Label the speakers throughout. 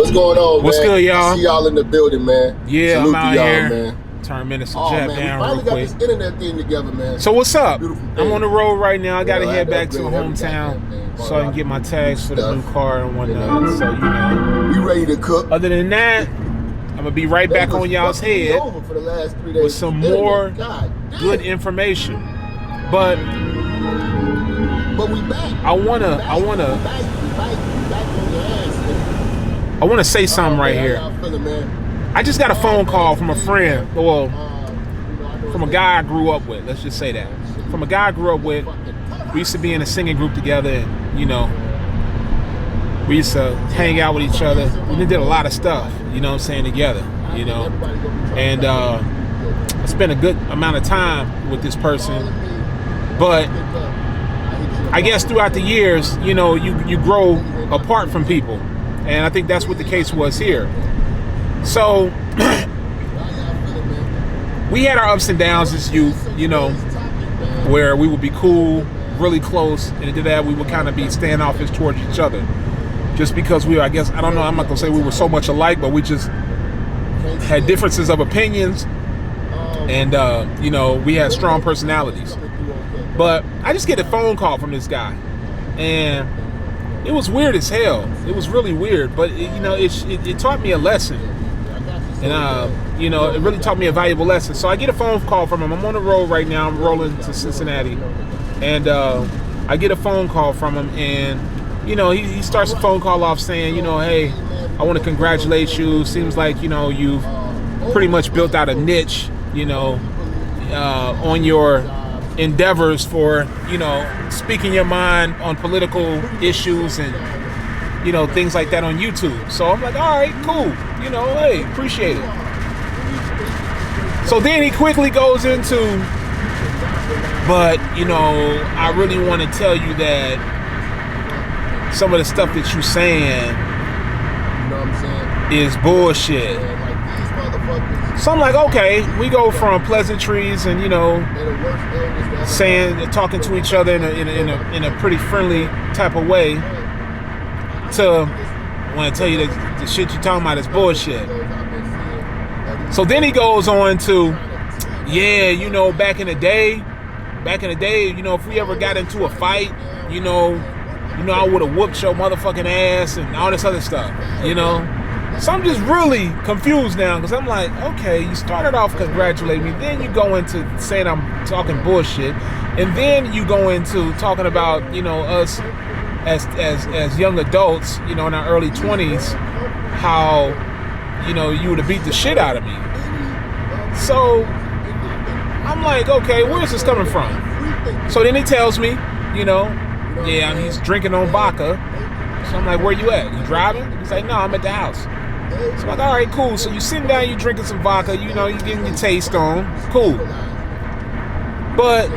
Speaker 1: What's going on,
Speaker 2: What's
Speaker 1: man?
Speaker 2: good, y'all?
Speaker 1: I see y'all in the building, man.
Speaker 2: Yeah,
Speaker 1: Salute
Speaker 2: I'm out
Speaker 1: to y'all,
Speaker 2: here.
Speaker 1: man.
Speaker 2: Turn Minister
Speaker 1: Oh,
Speaker 2: Jab
Speaker 1: man,
Speaker 2: down
Speaker 1: we
Speaker 2: real
Speaker 1: finally got
Speaker 2: quick.
Speaker 1: this internet thing together, man.
Speaker 2: So what's up?
Speaker 1: Beautiful
Speaker 2: I'm
Speaker 1: thing.
Speaker 2: on the road right now. I gotta
Speaker 1: I
Speaker 2: head
Speaker 1: had to
Speaker 2: back to the
Speaker 1: upgrade every
Speaker 2: hometown
Speaker 1: goddamn thing.
Speaker 2: so I can get my tags for the new car and whatnot.
Speaker 1: You know.
Speaker 2: So, you know.
Speaker 1: We ready to cook.
Speaker 2: Other than that, I'm gonna be right back on y'all's head
Speaker 1: for the last 3 days
Speaker 2: with some more good information. But
Speaker 1: we back.
Speaker 2: I wanna say something right here. I just got a phone call from a friend, well, from a guy I grew up with. Let's just say that. From a guy I grew up with. We used to be in a singing group together, and you know, we used to hang out with each other. We did a lot of stuff, you know what I'm saying, together, you know. And I spent a good amount of time with this person. But I guess throughout the years, you know, you grow apart from people. And I think that's what the case was here. So we had our ups and downs as youth, you know, where we would be cool, really close, and into that we would kind of be standoffish towards each other. Just because we, I guess, I don't know, I'm not going to say we were so much alike, but we just had differences of opinions. And, you know, we had strong personalities. But I just get a phone call from this guy. And it was weird as hell. It was really weird. But, you know, it taught me a lesson. And, you know, it really taught me a valuable lesson. So I get a phone call from him. I'm on the road right now. I'm rolling to Cincinnati. And I get a phone call from him. And, you know, he starts the phone call off saying, you know, hey, I want to congratulate you. Seems like, you know, you've pretty much built out a niche, you know, on your endeavors for, you know, speaking your mind on political issues and, you know, things like that on YouTube. So I'm like, all right, cool. You know, hey, appreciate it. So then he quickly goes into, but, you know, I really want to tell you that some of the stuff that you're saying is bullshit. So I'm like, okay, we go from pleasantries and, you know, talking to each other in a pretty friendly type of way to, I want to tell you that the shit you're talking about is bullshit. So then he goes on to, yeah, you know, back in the day, you know, if we ever got into a fight, you know, I would have whooped your motherfucking ass and all this other stuff, you know. So I'm just really confused now because I'm like, okay, you started off congratulating me, then you go into saying I'm talking bullshit, and then you go into talking about, you know, us as young adults, you know, in our early 20s, how, you know, you would have beat the shit out of me. So I'm like, okay, where's this coming from? So then he tells me, you know, yeah, he's drinking on vodka. So I'm like, where you at? You driving? He's like, no, I'm at the house. So I'm like, all right, cool. So you sitting down, you drinking some vodka, you know, you getting your taste on. Cool. But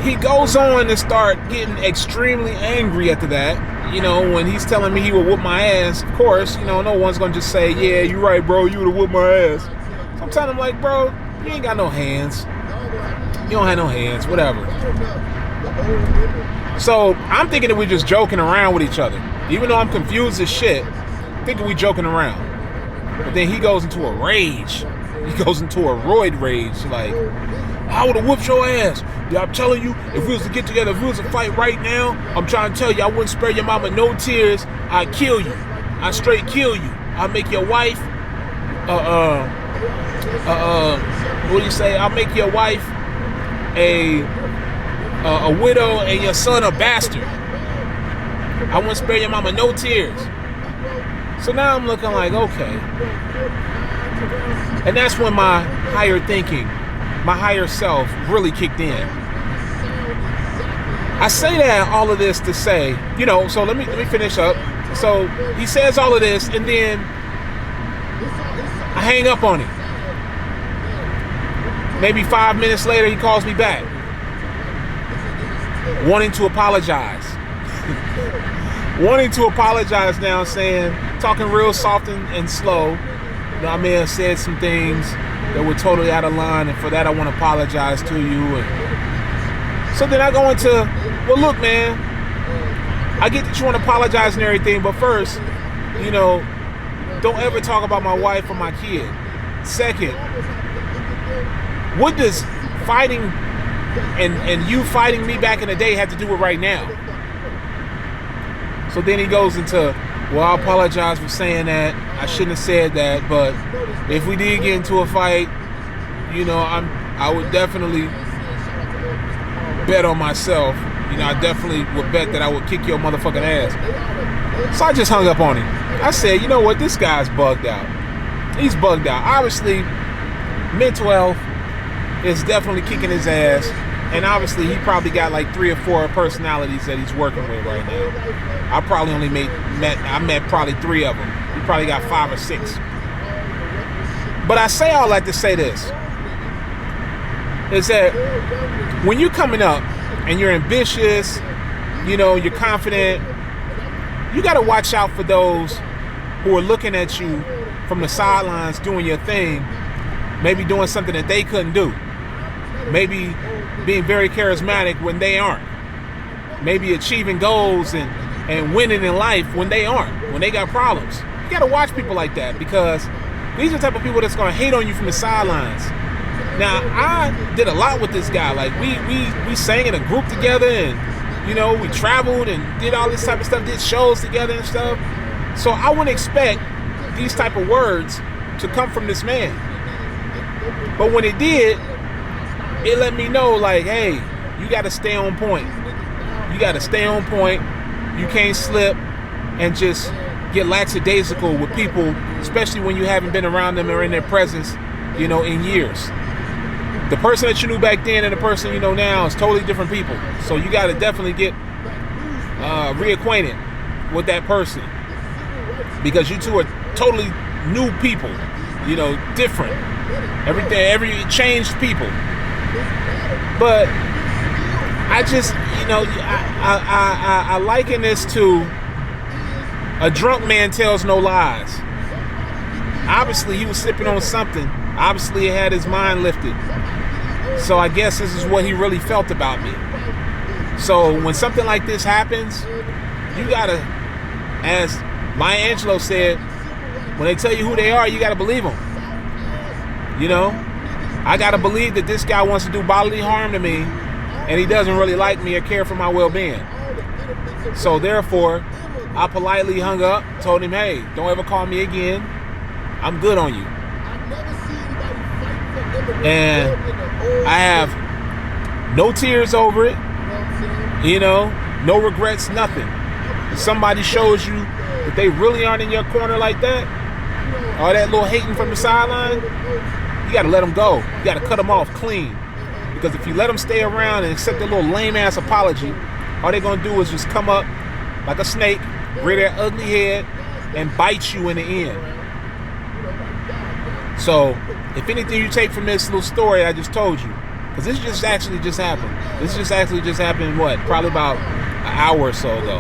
Speaker 2: he goes on to start getting extremely angry after that. You know, when he's telling me he will whoop my ass, of course, you know, no one's going to just say, yeah, you're right, bro, you would have whooped my ass. So I'm telling him, like, bro, you ain't got no hands. You don't have no hands, whatever. So I'm thinking that we're just joking around with each other. Even though I'm confused as shit, thinking we joking around. But then he goes into a rage. He goes into a roid rage. Like, I would have whooped your ass. Yeah, I'm telling you, if we was to get together, if we was to fight right now, I'm trying to tell you, I wouldn't spare your mama no tears. I'd kill you. I'd straight kill you. I'd make your wife, what do you say? I'll make your wife a widow and your son a bastard. I wouldn't spare your mama no tears. So now I'm looking like, okay. And that's when my higher thinking, my higher self really kicked in. I say that, all of this to say, you know, so let me finish up. So he says all of this, and then I hang up on him. Maybe 5 minutes later, he calls me back, wanting to apologize. Wanting to apologize now, saying, talking real soft and slow, that I may have said some things that were totally out of line, and for that I want to apologize to you. And so then I go into, well, look, man, I get that you want to apologize and everything, but first, you know, don't ever talk about my wife or my kid. Second, what does fighting and you fighting me back in the day have to do with right now? So then he goes into, well, I apologize for saying that. I shouldn't have said that, but if we did get into a fight, you know, I would definitely bet on myself. You know, I definitely would bet that I would kick your motherfucking ass. So I just hung up on him. I said, you know what, this guy's bugged out. He's bugged out. Obviously, mental health is definitely kicking his ass. And obviously, he probably got like 3 or 4 personalities that he's working with right now. I probably only met probably 3 of them. He probably got 5 or 6. But I say all that to say this, is that when you're coming up and you're ambitious, you know, you're confident, you got to watch out for those who are looking at you from the sidelines doing your thing, maybe doing something that they couldn't do, maybe being very charismatic when they aren't, maybe achieving goals and winning in life when they aren't, when they got problems. You got to watch people like that, because these are the type of people that's going to hate on you from the sidelines. Now, I did a lot with this guy. Like, we sang in a group together, and, you know, we traveled and did all this type of stuff, did shows together and stuff. So I wouldn't expect these type of words to come from this man. But when it did, it let me know, like, hey, you got to stay on point. You got to stay on point. You can't slip and just get lackadaisical with people, especially when you haven't been around them or in their presence, you know, in years. The person that you knew back then and the person you know now is totally different people. So you got to definitely get reacquainted with that person, because you two are totally new people, you know, different. Every changed people. But I just, you know, I liken this to a drunk man tells no lies. Obviously, he was sipping on something. Obviously, it had his mind lifted. So I guess this is what he really felt about me. So when something like this happens, you gotta, as Maya Angelou said, when they tell you who they are, you gotta believe them. You know, I gotta believe that this guy wants to do bodily harm to me, and he doesn't really like me or care for my well-being. So therefore, I politely hung up, told him, hey, don't ever call me again. I'm good on you. And I have no tears over it, you know, no regrets, nothing. If somebody shows you that they really aren't in your corner like that, or that little hating from the sideline, you got to let them go. You got to cut them off clean. Because if you let them stay around and accept a little lame-ass apology, all they're going to do is just come up like a snake, rear their ugly head, and bite you in the end. So, if anything you take from this little story I just told you, because this just actually just happened. This just actually just happened, what, probably about an hour or so ago.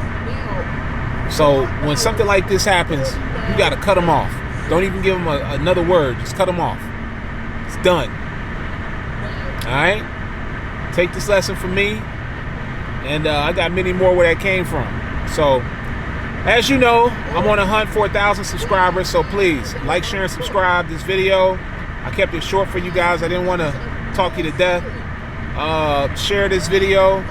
Speaker 2: So, when something like this happens, you got to cut them off. Don't even give them another word. Just cut them off. It's done. Alright? Take this lesson from me. And I got many more where that came from. So, as you know, I'm on a hunt for 1,000 subscribers. So please, like, share, and subscribe this video. I kept it short for you guys. I didn't want to talk you to death. Share this video.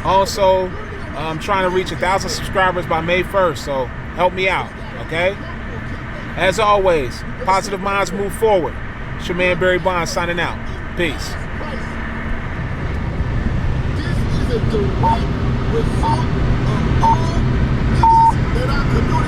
Speaker 2: Also, I'm trying to reach 1,000 subscribers by May 1st. So help me out, okay? As always, positive minds move forward. It's your man Barry Bondz signing out. Peace.
Speaker 1: This is a direct result of all that I could do.